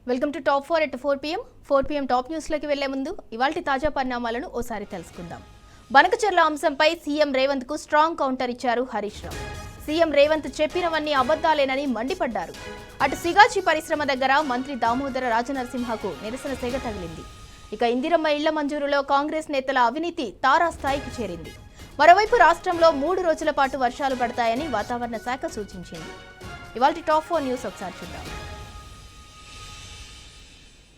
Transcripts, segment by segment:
Welcome to top 4 at 4 pm 4 pm top news లోకి వెళ్లే ముందు ఇవాల్టి తాజా పరిణామాలను ఓసారి తెలుసుకుందాం. బనకచెర్ల అంశంపై సీఎం రేవంత్ కు స్ట్రాంగ్ కౌంటర్ ఇచ్చారు హరీష్ రావు. సీఎం రేవంత్ చెప్పినవన్నీ అబద్ధాలేనని మండిపడ్డారు. అటు సిగాచి పరిశ్రమ దగ్గర మంత్రి దామోదర రాజనరసింహకు నిరసన సెగ తగిలింది. ఇక ఇందిరమ్మ ఇళ్ల మంజూరులో కాంగ్రెస్ నేతల అవినీతి తారాస్థాయికి చేరింది. మరోవైపు రాష్ట్రంలో 3 రోజుల పాటు వర్షాలు పడతాయని వాతావరణ శాఖ సూచించింది. ఇవాల్టి టాప్ 4 న్యూస్ ఒకసారి చూద్దాం.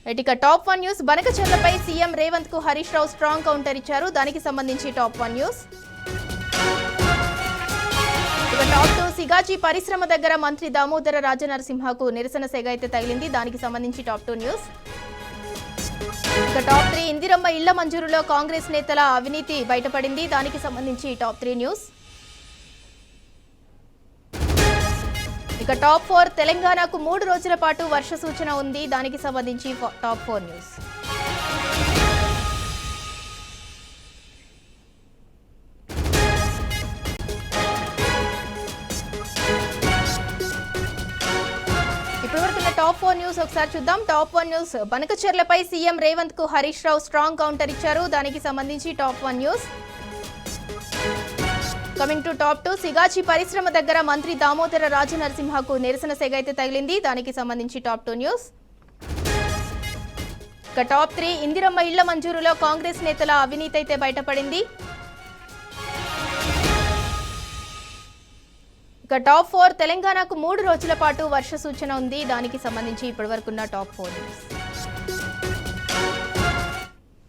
ఇక టాప్ 1 న్యూస్ బనకచెర్లపై సీఎం రేవంత్ కు హరీష్ రావు స్ట్రాంగ్ కౌంటర్ ఇచ్చారు. దానికి సంబంధించి టాప్ 1 న్యూస్. ఇక టాప్ 2 సిగాచి పరిశ్రమ దగ్గర మంత్రి దామోదర రాజనరసింహకు నిరసన సెగ అయితే తగిలింది. దానికి సంబంధించి టాప్ 2 న్యూస్. ఇక టాప్ 3 ఇందిరమ్మ ఇళ్ల మంజూరులో కాంగ్రెస్ నేతల అవినీతి బయటపడింది. దానికి సంబంధించి టాప్ 3 న్యూస్. ఇక టాప్ 4 తెలంగాణకు 3 రోజుల పాటు వర్ష సూచన ఉంది. దానికి సంబంధించి టాప్ 4 న్యూస్. ఇప్పటివరకు టాప్ 4 న్యూస్ ఒకసారి చూద్దాం. టాప్ 1 న్యూస్ బనకచెర్లపై సీఎం రేవంత్ కు హరీష్ రావు స్ట్రాంగ్ కౌంటర్ ఇచ్చారు. దానికి సంబంధించి top 1 news. Coming to top 2 Sigachi పరిశ్రమ దగ్గర మంత్రి దామోదర రాజనరసింహకు నిరసన సెగ అయితే తగిలింది. దానికి సంబంధించి టాప్ 2 న్యూస్. ఇక టాప్ 3 ఇందిరమ్మ ఇళ్ల మంజూరులో కాంగ్రెస్ నేతల అవినీతి అయితే బయటపడింది. ఇక టాప్ 4 తెలంగాణకు 3 రోజుల పాటు వర్ష సూచన ఉంది. దానికి సంబంధించి ఇప్పటివరకున్న టాప్ 4 న్యూస్.